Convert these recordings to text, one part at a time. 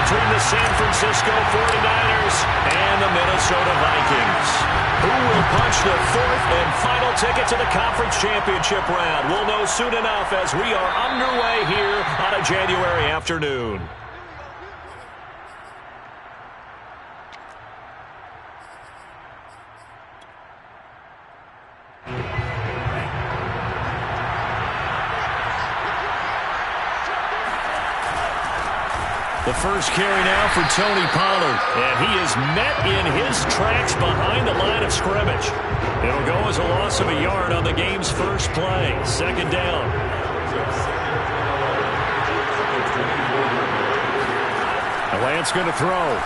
between the San Francisco 49ers and the Minnesota Vikings. Who will punch the fourth and final ticket to the conference championship round? We'll know soon enough as we are underway here on a January afternoon. The first carry now for Tony Pollard. And he is met in his tracks behind the line of scrimmage. It'll go as a loss of a yard on the game's first play. Second down. Lance going to throw.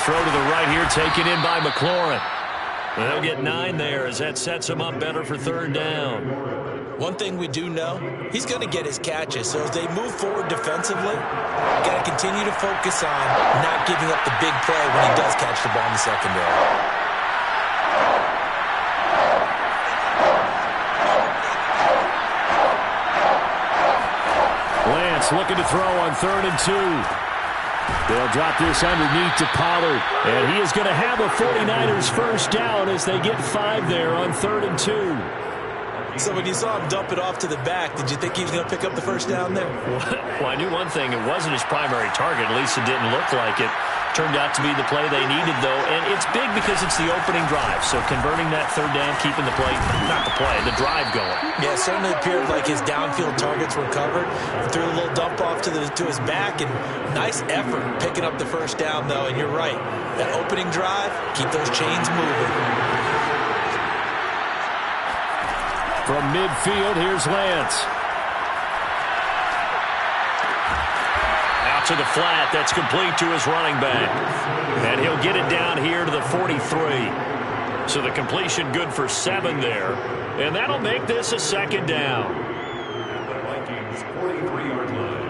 Throw to the right here, taken in by McLaurin. They'll get 9 there as that sets him up better for third down. One thing we do know, he's going to get his catches. So as they move forward defensively, got to continue to focus on not giving up the big play when he does catch the ball in the secondary. Lance looking to throw on 3rd and 2. They'll drop this underneath to Pollard. And he is going to have a 49ers first down as they get 5 there on 3rd and 2. So when you saw him dump it off to the back, did you think he was going to pick up the first down there? Well, I knew one thing. It wasn't his primary target. At least it didn't look like it. Turned out to be the play they needed, though. And it's big because it's the opening drive. So converting that third down, keeping the play, not the play, the drive going. Yeah, it certainly appeared like his downfield targets were covered. He threw a little dump off to his back, and nice effort picking up the first down, though. And you're right. That opening drive, keep those chains moving. From midfield, here's Lance. Out to the flat. That's complete to his running back. And he'll get it down here to the 43. So the completion good for 7 there. And that'll make this a second down. Vikings 43-yard line.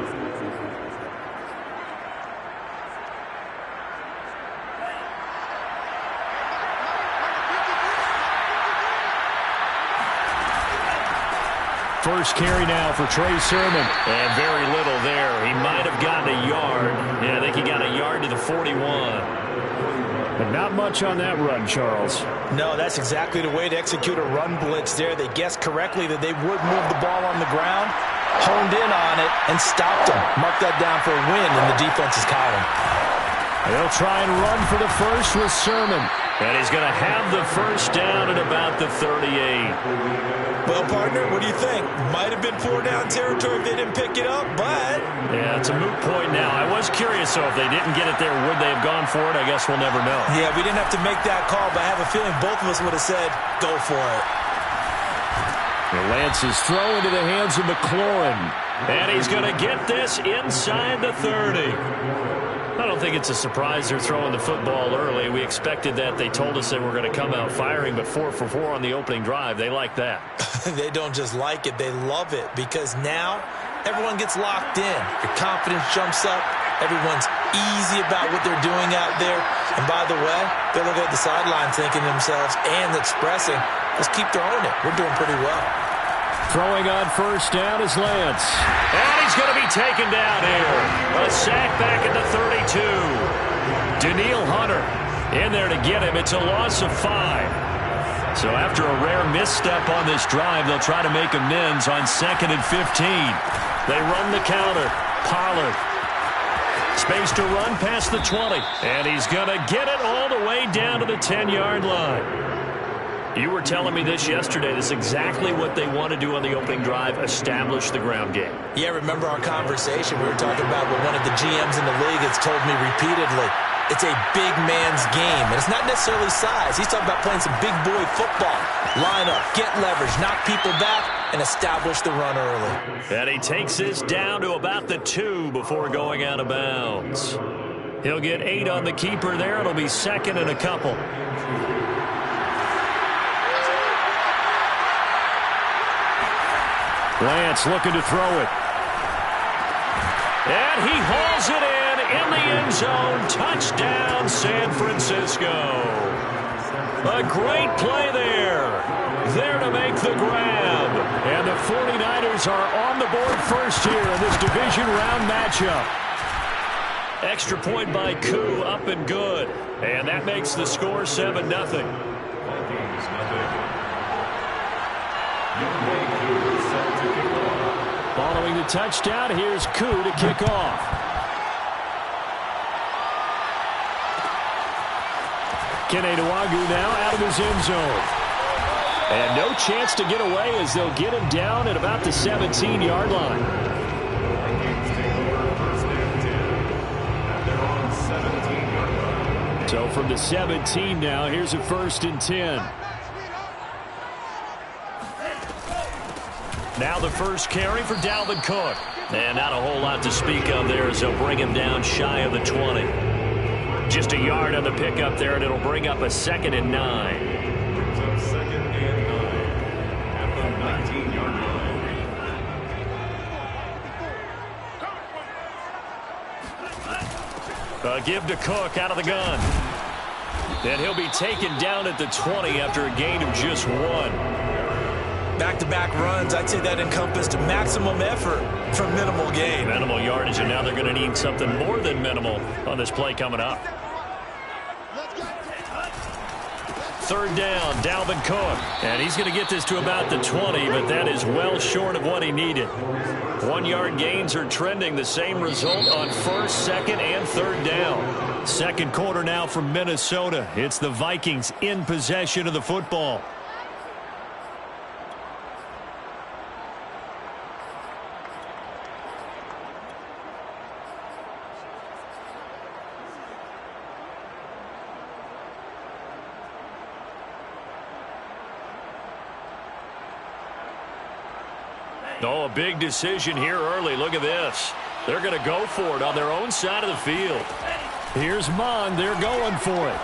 First carry now for Trey Sermon. And very little there. He might have gotten a yard. Yeah, I think he got a yard to the 41. But not much on that run, Charles. No, that's exactly the way to execute a run blitz there. They guessed correctly that they would move the ball on the ground, honed in on it, and stopped them. Marked that down for a win in the defense's column. They'll try and run for the first with Sermon. And he's going to have the first down at about the 38. Well, partner, what do you think? Might have been 4-down territory if they didn't pick it up, but... Yeah, it's a moot point now. I was curious, so if they didn't get it there, would they have gone for it? I guess we'll never know. Yeah, we didn't have to make that call, but I have a feeling both of us would have said, go for it. The Lance is thrown into the hands of McLaurin. And he's going to get this inside the 30. I don't think it's a surprise they're throwing the football early. We expected that. They told us they were going to come out firing, but 4 for 4 on the opening drive. They like that. They don't just like it, they love it, because now everyone gets locked in. Your confidence jumps up. Everyone's easy about what they're doing out there. And by the way, they're looking at the sideline thinking to themselves and expressing, let's keep throwing it. We're doing pretty well. Throwing on first down is Lance. And he's going to be taken down here. A sack back at the 32. Daniil Hunter in there to get him. It's a loss of 5. So after a rare misstep on this drive, they'll try to make amends on 2nd and 15. They run the counter. Pollard. Space to run past the 20. And he's going to get it all the way down to the 10-yard line. You were telling me this yesterday. This is exactly what they want to do on the opening drive, establish the ground game. Yeah, remember our conversation. We were talking about what one of the GMs in the league has told me repeatedly. It's a big man's game, and it's not necessarily size. He's talking about playing some big boy football. Line up, get leverage, knock people back, and establish the run early. And he takes this down to about the 2 before going out of bounds. He'll get 8 on the keeper there. It'll be 2nd and a couple. Lance looking to throw it. And he hauls it in the end zone. Touchdown, San Francisco. A great play there. There to make the grab. And the 49ers are on the board first here in this division round matchup. Extra point by Koo, up and good. And that makes the score 7-0. Following the touchdown, here's Koo to kick off. Keneduagu now out of his end zone. And no chance to get away as they'll get him down at about the 17-yard line. So from the 17 now, here's a 1st and 10. Now the first carry for Dalvin Cook. And not a whole lot to speak of there as they'll bring him down shy of the 20. Just a yard on the pickup there, and it'll bring up a 2nd and 9. Give to Cook out of the gun. And he'll be taken down at the 20 after a gain of just 1. Back-to-back runs, I'd say that encompassed maximum effort for minimal gain. Minimal yardage, and now they're going to need something more than minimal on this play coming up. 3rd down, Dalvin Cook. And he's going to get this to about the 20, but that is well short of what he needed. 1-yard gains are trending the same result on 1st, 2nd, and 3rd down. 2nd quarter now from Minnesota. It's the Vikings in possession of the football. Oh, a big decision here early. Look at this. They're going to go for it on their own side of the field. Here's Mond. They're going for it.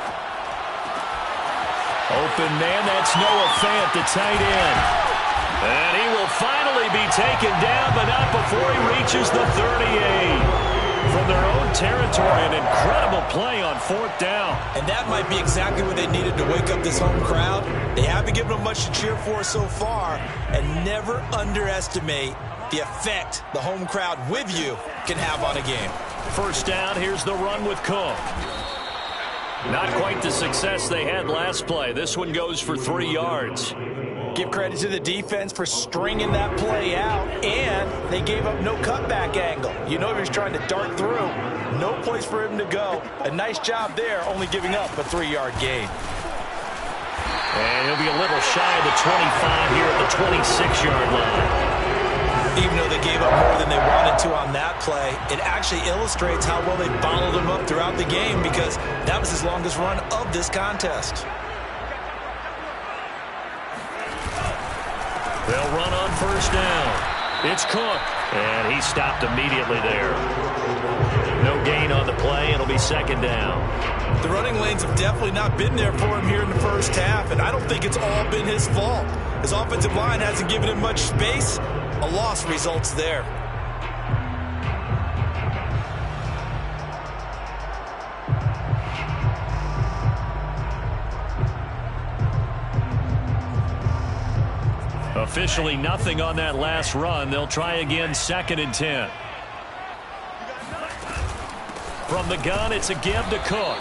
Open man. That's Noah Fant, the tight end. And he will finally be taken down, but not before he reaches the 38. From their own territory, an incredible play on 4th down. And that might be exactly what they needed to wake up this home crowd. They haven't given them much to cheer for so far, and never underestimate the effect the home crowd with you can have on a game. 1st down, here's the run with Cook. Not quite the success they had last play. This one goes for 3 yards. Give credit to the defense for stringing that play out, and they gave up no cutback angle. You know he was trying to dart through. No place for him to go. A nice job there, only giving up a 3-yard gain. And he'll be a little shy of the 25 here at the 26-yard line. Even though they gave up more than they wanted to on that play, it actually illustrates how well they bottled him up throughout the game, because that was his longest run of this contest. They'll run on 1st down. It's Cook, and he stopped immediately there. No gain on the play. It'll be 2nd down. The running lanes have definitely not been there for him here in the 1st half, and I don't think it's all been his fault. His offensive line hasn't given him much space. A loss results there. Officially nothing on that last run. They'll try again, 2nd and 10. From the gun, it's a give to Cook.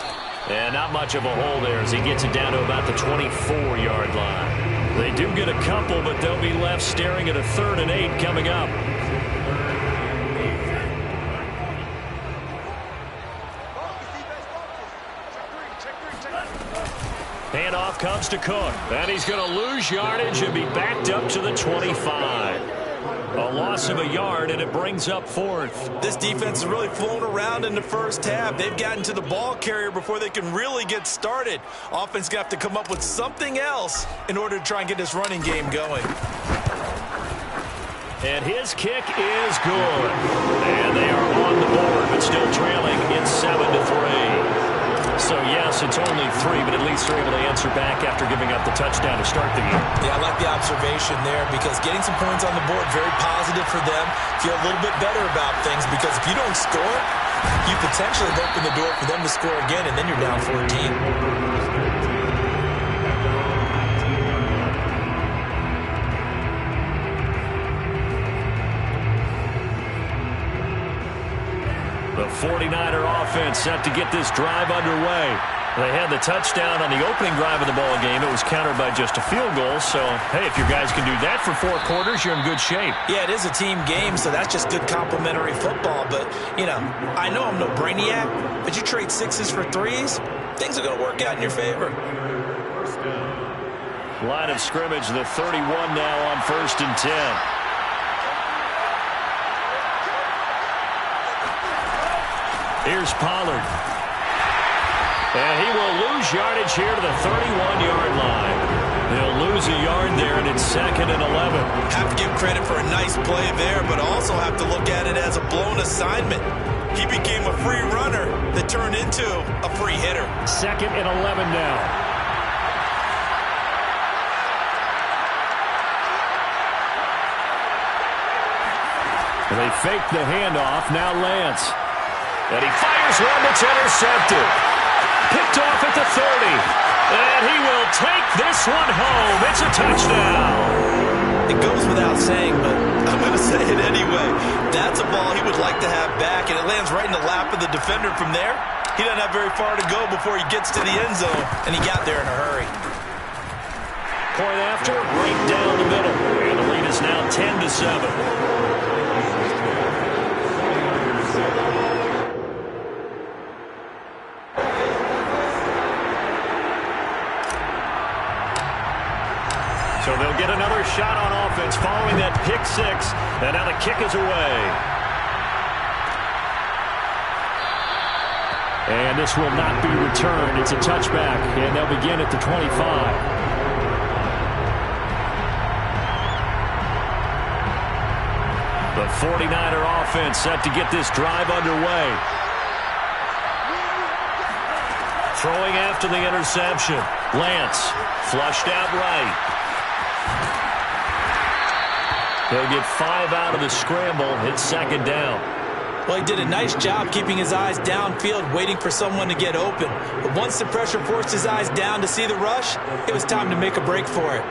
And not much of a hole there as he gets it down to about the 24-yard line. They do get a couple, but they'll be left staring at a 3rd and 8 coming up. Handoff comes to Cook, and he's going to lose yardage and be backed up to the 25. A loss of a yard, and it brings up 4th. This defense is really flown around in the 1st half. They've gotten to the ball carrier before they can really get started. Offense going to have to come up with something else in order to try and get this running game going. And his kick is good. And they are on the board, but still trailing. It's 7-3. So, yes, it's only 3, but at least they're able to answer back after giving up the touchdown to start the game. Yeah, I like the observation there, because getting some points on the board, very positive for them. Feel a little bit better about things, because if you don't score, you potentially have opened the door for them to score again, and then you're down 14. The 49er offense set to get this drive underway. They had the touchdown on the opening drive of the ball game. It was countered by just a field goal. So, hey, if your guys can do that for 4 quarters, you're in good shape. Yeah, it is a team game, so that's just good complementary football. But, you know, I know I'm no brainiac, but you trade 6s for 3s, things are going to work out in your favor. Line of scrimmage, the 31 now on 1st and 10. Here's Pollard. And he will lose yardage here to the 31-yard line. They'll lose a yard there, and it's 2nd and 11. Have to give credit for a nice play there, but also have to look at it as a blown assignment. He became a free runner that turned into a free hitter. 2nd and 11 now. They fake the handoff. Now Lance. And he fires one that's intercepted. Picked off at the 30. And he will take this one home. It's a touchdown. It goes without saying, but I'm going to say it anyway. That's a ball he would like to have back, and it lands right in the lap of the defender from there. He doesn't have very far to go before he gets to the end zone, and he got there in a hurry. Point after, right down the middle. And the lead is now 10-7. So they'll get another shot on offense following that pick 6. And now the kick is away. And this will not be returned. It's a touchback. And they'll begin at the 25. The 49er offense set to get this drive underway. Throwing after the interception. Lance flushed out right. He'll get 5 out of the scramble. It's 2nd down. Well, he did a nice job keeping his eyes downfield, waiting for someone to get open. But once the pressure forced his eyes down to see the rush, it was time to make a break for it.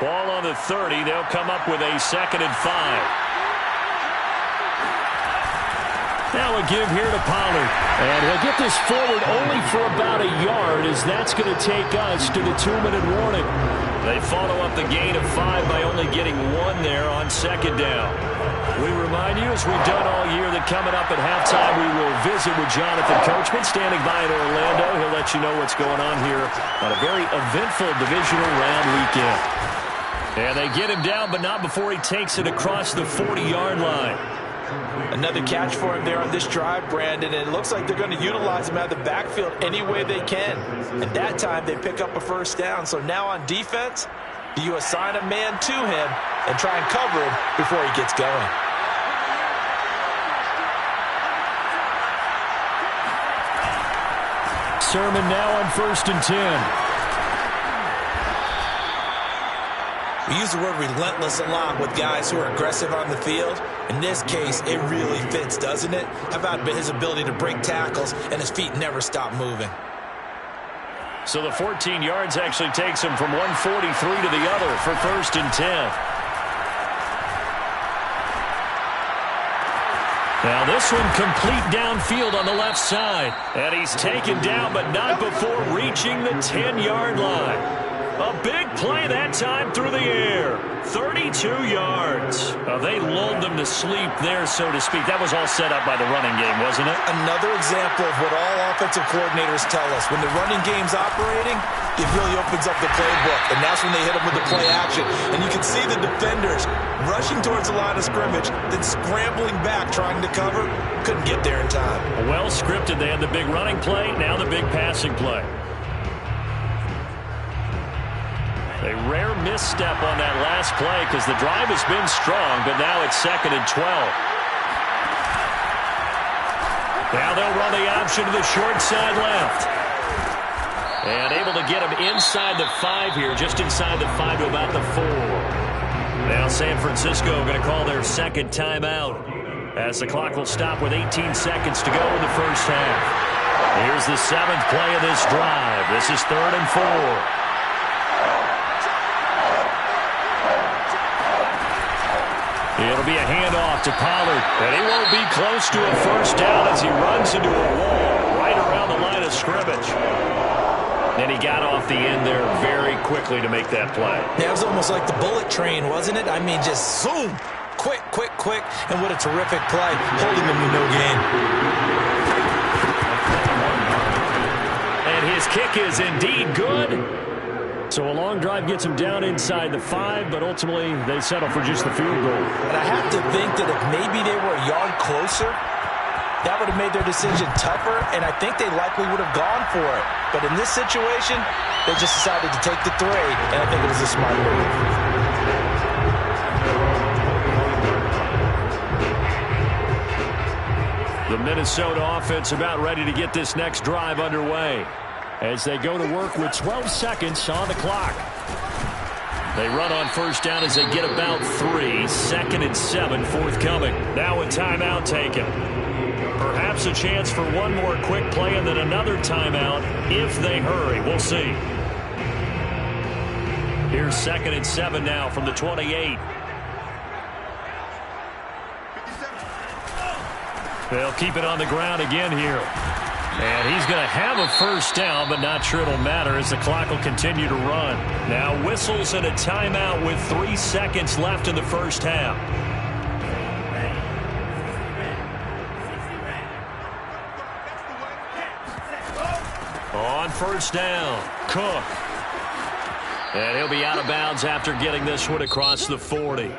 Ball on the 30. They'll come up with a 2nd and 5. Now a give here to Pollard. And he'll get this forward only for about a yard, as that's going to take us to the 2-minute warning. They follow up the gain of 5 by only getting 1 there on 2nd down. We remind you, as we've done all year, that coming up at halftime, we will visit with Jonathan Coachman, standing by in Orlando. He'll let you know what's going on here on a very eventful divisional round weekend. And they get him down, but not before he takes it across the 40-yard line. Another catch for him there on this drive, Brandon, and it looks like they're going to utilize him out of the backfield any way they can. And that time they pick up a 1st down. So now on defense, do you assign a man to him and try and cover him before he gets going? Sermon now on 1st and 10. We use the word relentless a lot with guys who are aggressive on the field. In this case, it really fits, doesn't it? How about his ability to break tackles and his feet never stop moving? So the 14 yards actually takes him from 143 to the other for 1st and 10. Now this one complete downfield on the left side. And he's taken down, but not before reaching the 10-yard line. A big play that time through the air. 32 yards. They lulled them to sleep there, so to speak. That was all set up by the running game, wasn't it? Another example of what all offensive coordinators tell us. When the running game's operating, it really opens up the playbook. And that's when they hit them with the play action. And you can see the defenders rushing towards the line of scrimmage, then scrambling back, trying to cover. Couldn't get there in time. Well scripted. They had the big running play, now the big passing play. A rare misstep on that last play because the drive has been strong, but now it's 2nd and 12. Now they'll run the option to the short side left. And able to get him inside the 5 here, just inside the 5 to about the 4. Now San Francisco going to call their 2nd timeout as the clock will stop with 18 seconds to go in the first half. Here's the 7th play of this drive. This is 3rd and 4. It'll be a handoff to Pollard, and he won't be close to a first down as he runs into a wall right around the line of scrimmage. And he got off the end there very quickly to make that play. Yeah, it was almost like the bullet train, wasn't it? I mean, just zoom. Quick, quick, quick. And what a terrific play, holding him to no gain. And his kick is indeed good. So a long drive gets him down inside the 5, but ultimately they settle for just the field goal. And I have to think that if maybe they were a yard closer, that would have made their decision tougher, and I think they likely would have gone for it. But in this situation, they just decided to take the 3, and I think it was a smart move. The Minnesota offense about ready to get this next drive underway as they go to work with 12 seconds on the clock. They run on first down as they get about 3. 2nd and 7 forthcoming. Now a timeout taken. Perhaps a chance for one more quick play and then another timeout if they hurry. We'll see. Here's 2nd and 7 now from the 28. They'll keep it on the ground again here. And he's going to have a first down, but not sure it'll matter as the clock will continue to run. Now whistles and a timeout with 3 seconds left in the first half. On first down, Cook. And he'll be out of bounds after getting this one across the 40.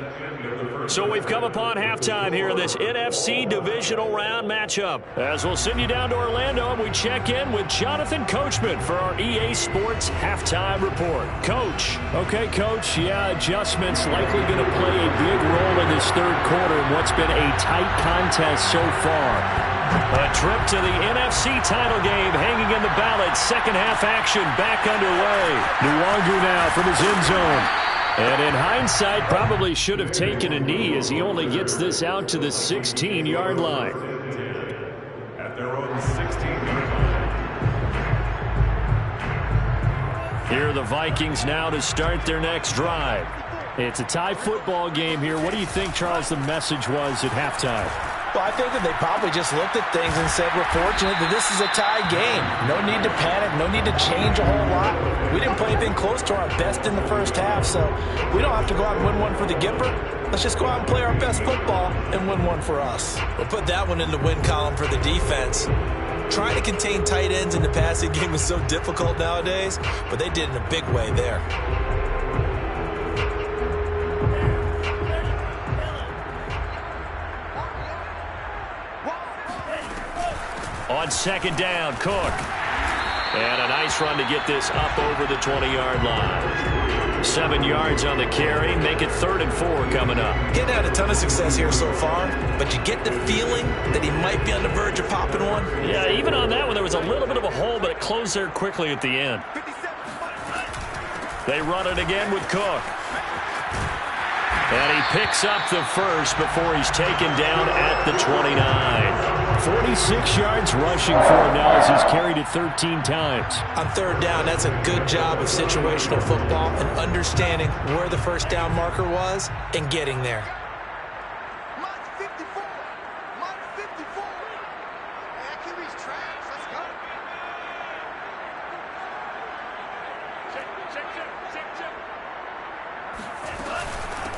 So we've come upon halftime here in this NFC divisional round matchup. As we'll send you down to Orlando and we check in with Jonathan Coachman for our EA Sports halftime report. Coach. Okay, Coach. Yeah, adjustments likely going to play a big role in this third quarter in what's been a tight contest so far. A trip to the NFC title game hanging in the balance. Second half action back underway. Nwangu now from his end zone. And in hindsight, probably should have taken a knee as he only gets this out to the 16-yard line. At their own 16-yard line. Here are the Vikings now to start their next drive. It's a tie football game here. What do you think, Charles, the message was at halftime? Well, I think that they probably just looked at things and said, we're fortunate that this is a tie game. No need to panic, no need to change a whole lot. We didn't play anything close to our best in the first half, so we don't have to go out and win one for the Gipper. Let's just go out and play our best football and win one for us. We'll put that one in the win column for the defense. Trying to contain tight ends in the passing game is so difficult nowadays, but they did in a big way there. On second down, Cook. And a nice run to get this up over the 20-yard line. 7 yards on the carry. Make it 3rd and 4 coming up. Getting had a ton of success here so far, but you get the feeling that he might be on the verge of popping one. Yeah, even on that one, there was a little bit of a hole, but it closed there quickly at the end. They run it again with Cook. And he picks up the first before he's taken down at the 29. 46 yards rushing for him now as he's carried it 13 times. On third down, that's a good job of situational football and understanding where the first down marker was and getting there.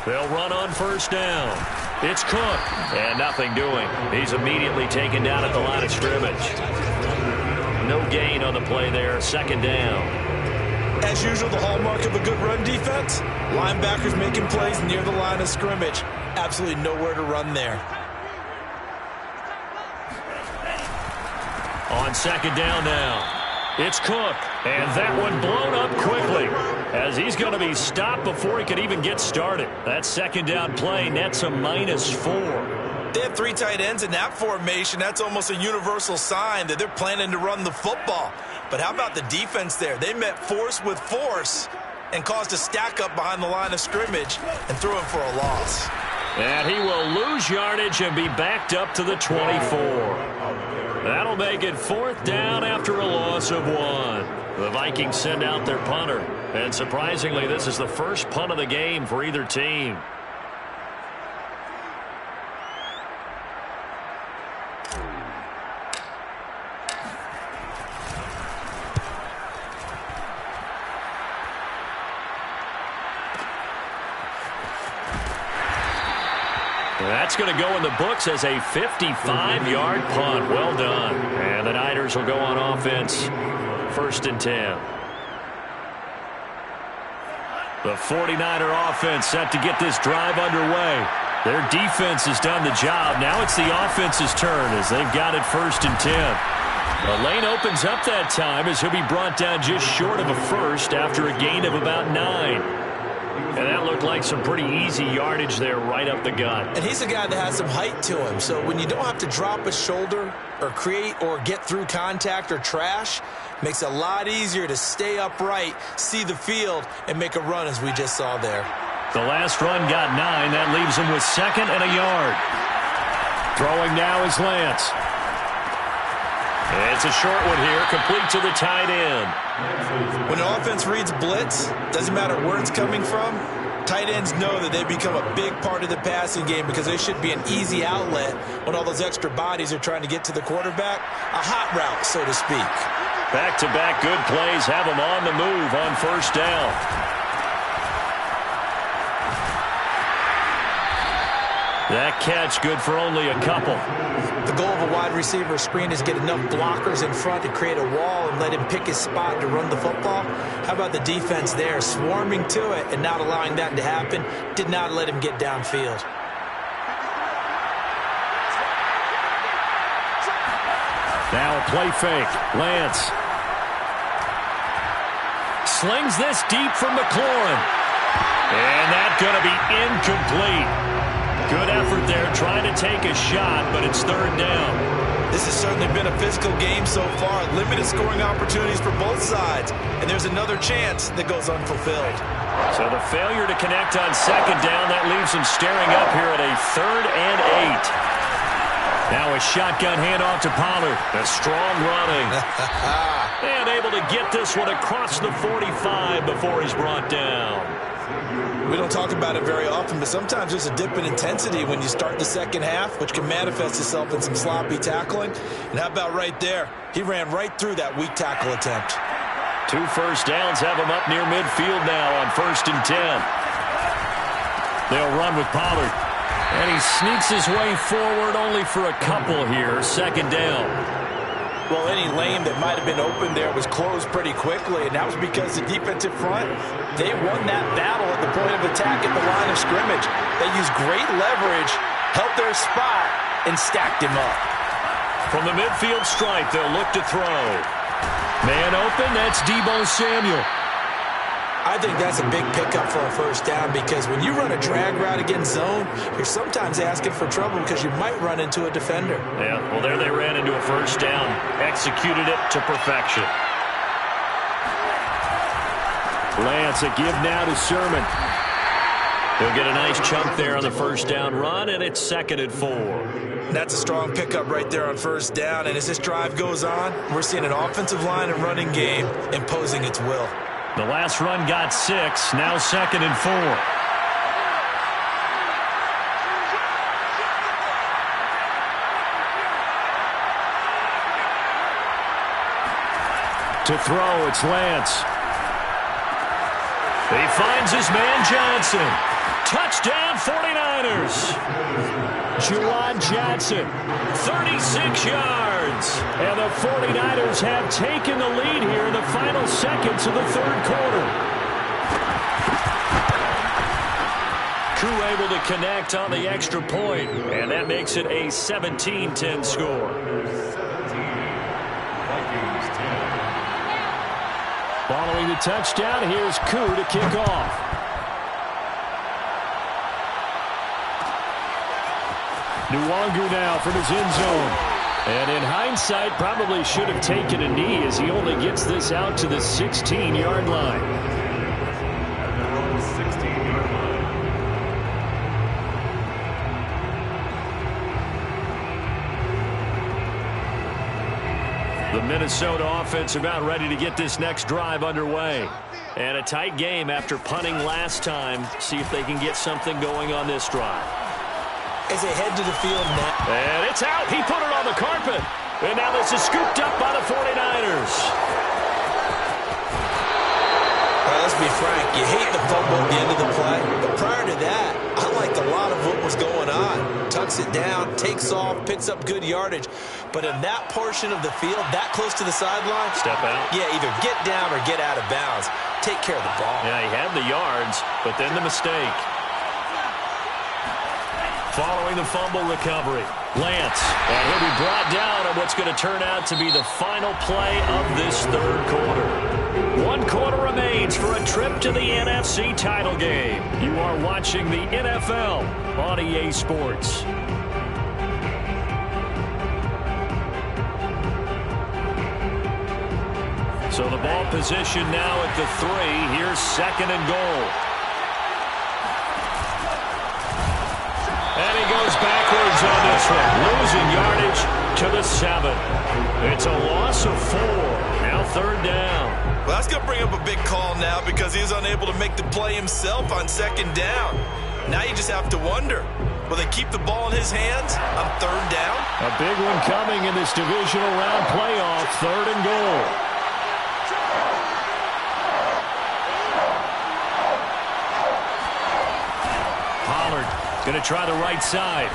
They'll run on first down. It's Cook, and nothing doing. He's immediately taken down at the line of scrimmage. No gain on the play there, second down. As usual, the hallmark of a good run defense, linebackers making plays near the line of scrimmage. Absolutely nowhere to run there. On second down now. It's Cook, and that one blown up quickly as he's going to be stopped before he could even get started. That second down play nets a -4. They have 3 tight ends in that formation. That's almost a universal sign that they're planning to run the football. But how about the defense there? They met force with force and caused a stack up behind the line of scrimmage and threw him for a loss. And he will lose yardage and be backed up to the 24. That'll make it 4th down after a loss of 1. The Vikings send out their punter. And surprisingly, this is the first punt of the game for either team. That's going to go in the books as a 55-yard punt. Well done. And the Niners will go on offense. 1st and 10. The 49er offense set to get this drive underway. Their defense has done the job. Now it's the offense's turn as they've got it 1st and 10. The lane opens up that time as he'll be brought down just short of a first after a gain of about 9. And that looked like some pretty easy yardage there right up the gut. And he's a guy that has some height to him. So when you don't have to drop a shoulder or create or get through contact or trash, makes it a lot easier to stay upright, see the field, and make a run as we just saw there. The last run got 9. That leaves him with 2nd and a yard. Throwing now is Lance. It's a short one here, complete to the tight end. When the offense reads blitz, doesn't matter where it's coming from, tight ends know that they become a big part of the passing game because they should be an easy outlet when all those extra bodies are trying to get to the quarterback. A hot route, so to speak. Back-to-back good plays have them on the move on 1st down. That catch good for only a couple. The goal of a wide receiver screen is get enough blockers in front to create a wall and let him pick his spot to run the football. How about the defense there, swarming to it and not allowing that to happen? Did not let him get downfield. Now a play fake. Lance slings this deep from McLaurin. And that's going to be incomplete. Good effort there, trying to take a shot, but it's 3rd down. This has certainly been a physical game so far. Limited scoring opportunities for both sides. And there's another chance that goes unfulfilled. So the failure to connect on 2nd down, that leaves him staring up here at a 3rd and 8. Now a shotgun handoff to Pollard. A strong running. And able to get this one across the 45 before he's brought down. We don't talk about it very often, but sometimes there's a dip in intensity when you start the second half, which can manifest itself in some sloppy tackling. And how about right there? He ran right through that weak tackle attempt. 2 first downs have him up near midfield now on 1st and 10. They'll run with Pollard. And he sneaks his way forward only for a couple here. 2nd down. Well, any lane that might have been open there was closed pretty quickly, and that was because the defensive front, they won that battle at the point of attack at the line of scrimmage. They used great leverage, held their spot, and stacked him up. From the midfield stripe, they'll look to throw. Man open, that's Deebo Samuel. I think that's a big pickup for a 1st down because when you run a drag route against zone, you're sometimes asking for trouble because you might run into a defender. Yeah, well, there they ran into a 1st down. Executed it to perfection. Lance, a give now to Sermon. He'll get a nice chunk there on the 1st down run, and it's 2nd and 4. That's a strong pickup right there on 1st down, and as this drive goes on, we're seeing an offensive line and running game imposing its will. The last run got 6, now 2nd and 4. To throw, it's Lance. He finds his man Johnson. Touchdown 49ers. Juwan Johnson, 36 yards. And the 49ers have taken the lead here in the final seconds of the 3rd quarter. Crew able to connect on the extra point, and that makes it a 17-10 score. Following the touchdown, here's Koo to kick off. Nwangu now from his end zone. And in hindsight, probably should have taken a knee as he only gets this out to the 16-yard line. At their own 16-yard line. The Minnesota offense about ready to get this next drive underway. And a tight game after punting last time. See if they can get something going on this drive. As they head to the field now. And it's out. He put it on the carpet. And now this is scooped up by the 49ers. Let's be frank. You hate the fumble at the end of the play. But prior to that, I like the a lot of what was going on. Tucks it down, takes off, picks up good yardage. But in that portion of the field, that close to the sideline, step out. Yeah, either get down or get out of bounds. Take care of the ball. Yeah, he had the yards, but then the mistake. Following the fumble recovery, Lance. And he'll be brought down on what's going to turn out to be the final play of this third quarter. 1 quarter remains for a trip to the NFC title game. You are watching the NFL on EA Sports. So the ball position now at the 3. Here's 2nd and goal. And he goes backwards on this one, losing yardage to the 7. It's a loss of 4. Now 3rd down. Well, that's going to bring up a big call now because he was unable to make the play himself on 2nd down. Now you just have to wonder, will they keep the ball in his hands on 3rd down? A big one coming in this divisional round playoff, 3rd and goal. Going to try the right side.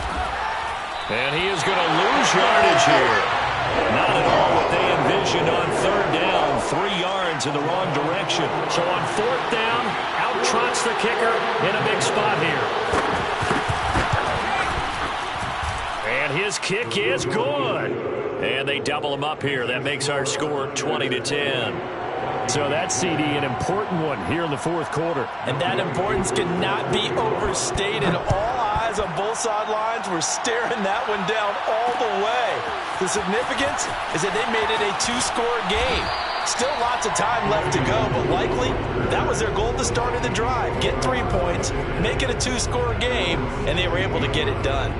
And he is going to lose yardage here. Not at all what they envisioned on 3rd down. 3 yards in the wrong direction. So on 4th down, out trots the kicker in a big spot here. And his kick is good. And they double him up here. That makes our score 20-10. So that CD, an important one here in the 4th quarter. And that importance cannot be overstated. All eyes on both sidelines were staring that one down all the way. The significance is that they made it a 2-score game. Still lots of time left to go, but likely that was their goal at the start of the drive. Get 3 points, make it a 2-score game, and they were able to get it done.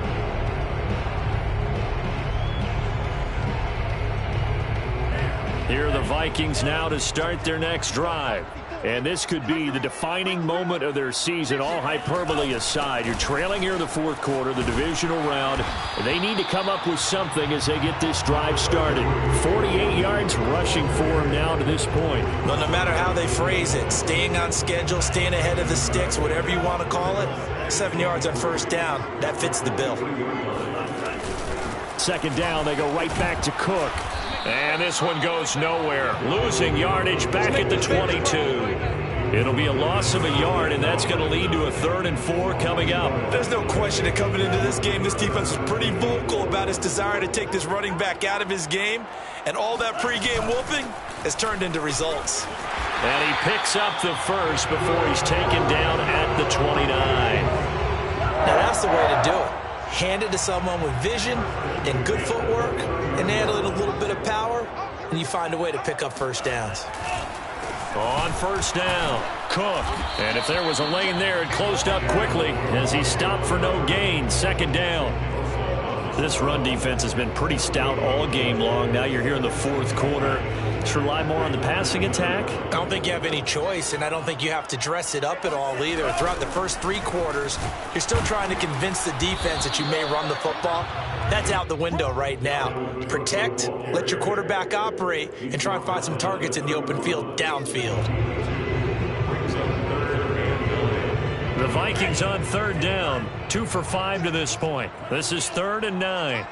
Here are the Vikings now to start their next drive. And this could be the defining moment of their season, all hyperbole aside. You're trailing here in the 4th quarter, the divisional round. They need to come up with something as they get this drive started. 48 yards rushing for them now to this point. Well, no matter how they phrase it, staying on schedule, staying ahead of the sticks, whatever you want to call it, 7 yards on 1st down, that fits the bill. 2nd down, they go right back to Cook. And this one goes nowhere. Losing yardage back at the 22. It'll be a loss of a yard, and that's going to lead to a 3rd and 4 coming up. There's no question that coming into this game, this defense was pretty vocal about its desire to take this running back out of his game. And all that pregame whooping has turned into results. And he picks up the 1st before he's taken down at the 29. Now that's the way to do it. Hand it to someone with vision and good footwork and handle it a little bit of power, and you find a way to pick up 1st downs. On 1st down, Cook. And if there was a lane there, it closed up quickly as he stopped for no gain. 2nd down. This run defense has been pretty stout all game long. Now you're here in the 4th quarter. Just rely more on the passing attack? I don't think you have any choice, and I don't think you have to dress it up at all either. Throughout the first 3 quarters, you're still trying to convince the defense that you may run the football. That's out the window right now. Protect, let your quarterback operate, and try and find some targets in the open field downfield. The Vikings on 3rd down. 2 for 5 to this point. This is 3rd and 9.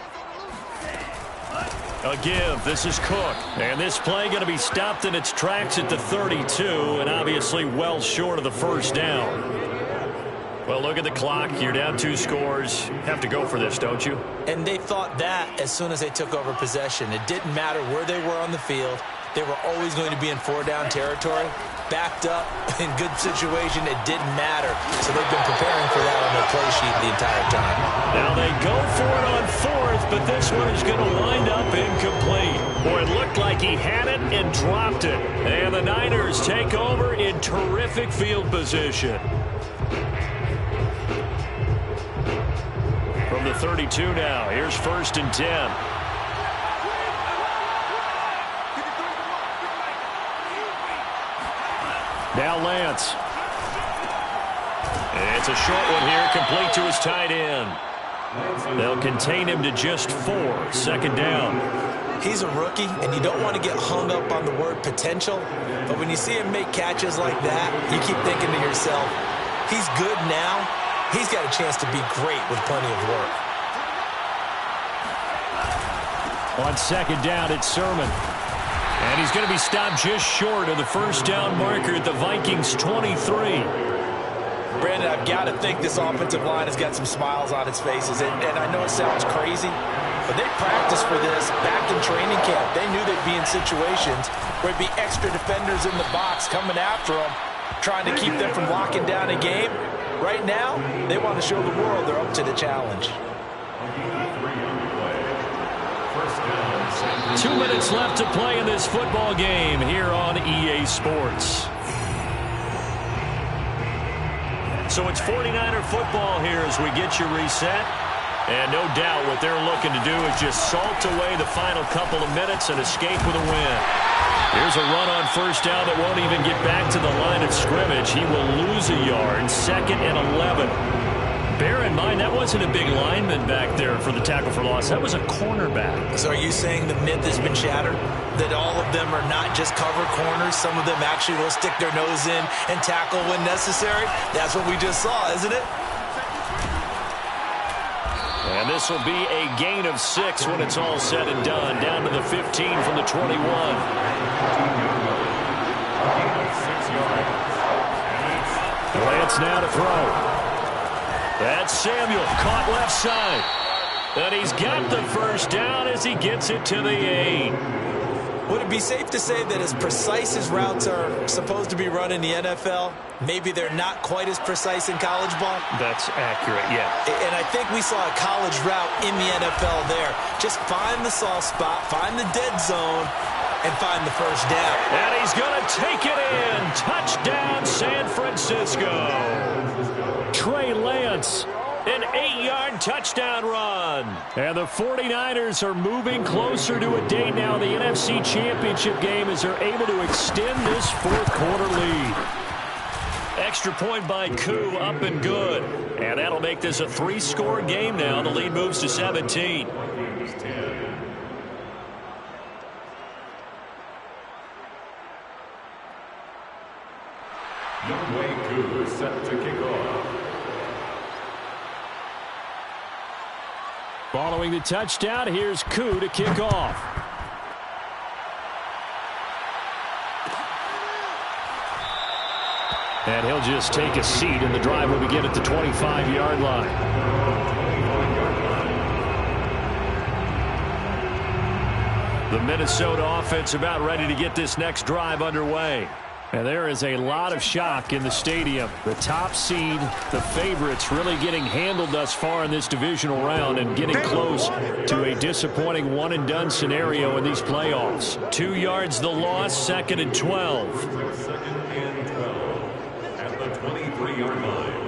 A give. This is Cook. And this play going to be stopped in its tracks at the 32, and obviously well short of the 1st down. Well, look at the clock. You're down 2 scores. Have to go for this, don't you? And they thought that as soon as they took over possession. It didn't matter where they were on the field. They were always going to be in 4-down territory. Backed up, in good situation, it didn't matter. So they've been preparing for that on their play sheet the entire time. Now they go for it on 4th, but this one is going to wind up incomplete. Boy, it looked like he had it and dropped it. And the Niners take over in terrific field position. From the 32 now, here's 1st and 10. Now Lance. It's a short one here, complete to his tight end. They'll contain him to just 4. 2nd down. He's a rookie, and you don't want to get hung up on the word potential. But when you see him make catches like that, you keep thinking to yourself, he's good now, he's got a chance to be great with plenty of work. On second down, it's Sermon. And he's going to be stopped just short of the first down marker at the Vikings' 23. Brandon, I've got to think this offensive line has got some smiles on its faces. And I know it sounds crazy, but they practiced for this back in training camp. They knew they'd be in situations where there'd be extra defenders in the box coming after them, trying to keep them from locking down a game. Right now, they want to show the world they're up to the challenge. 2 minutes left to play in this football game here on EA Sports. So it's 49er football here as we get you reset. And no doubt what they're looking to do is just salt away the final couple of minutes and escape with a win. Here's a run on first down that won't even get back to the line of scrimmage. He will lose a yard, 2nd and 11. Bear in mind, that wasn't a big lineman back there for the tackle for loss. That was a cornerback. So are you saying the myth has been shattered? That all of them are not just cover corners? Some of them actually will stick their nose in and tackle when necessary? That's what we just saw, isn't it? And this will be a gain of 6 when it's all said and done. Down to the 15 from the 21. Lance now to throw. That's Samuel, caught left side. And he's got the first down as he gets it to the 8. Would it be safe to say that as precise as routes are supposed to be run in the NFL, maybe they're not quite as precise in college ball? That's accurate, yeah. And I think we saw a college route in the NFL there. Just find the soft spot, find the dead zone, and find the first down. And he's going to take it in. Touchdown, San Francisco. Trey Lance, an 8-yard touchdown run. And the 49ers are moving closer to a date now, the NFC Championship game, as they're able to extend this fourth-quarter lead. Extra point by Koo, up and good. And that'll make this a 3-score game now. The lead moves to 17. Youngway Koo is set to kick off. Following the touchdown, here's Koo to kick off. And he'll just take a seat, and the drive will begin at the 25-yard line. The Minnesota offense about ready to get this next drive underway. And there is a lot of shock in the stadium. The top seed, the favorites, really getting handled thus far in this divisional round and getting close to a disappointing one-and-done scenario in these playoffs. 2 yards the loss, 2nd and 12. 2nd and 12 at the 23-yard line.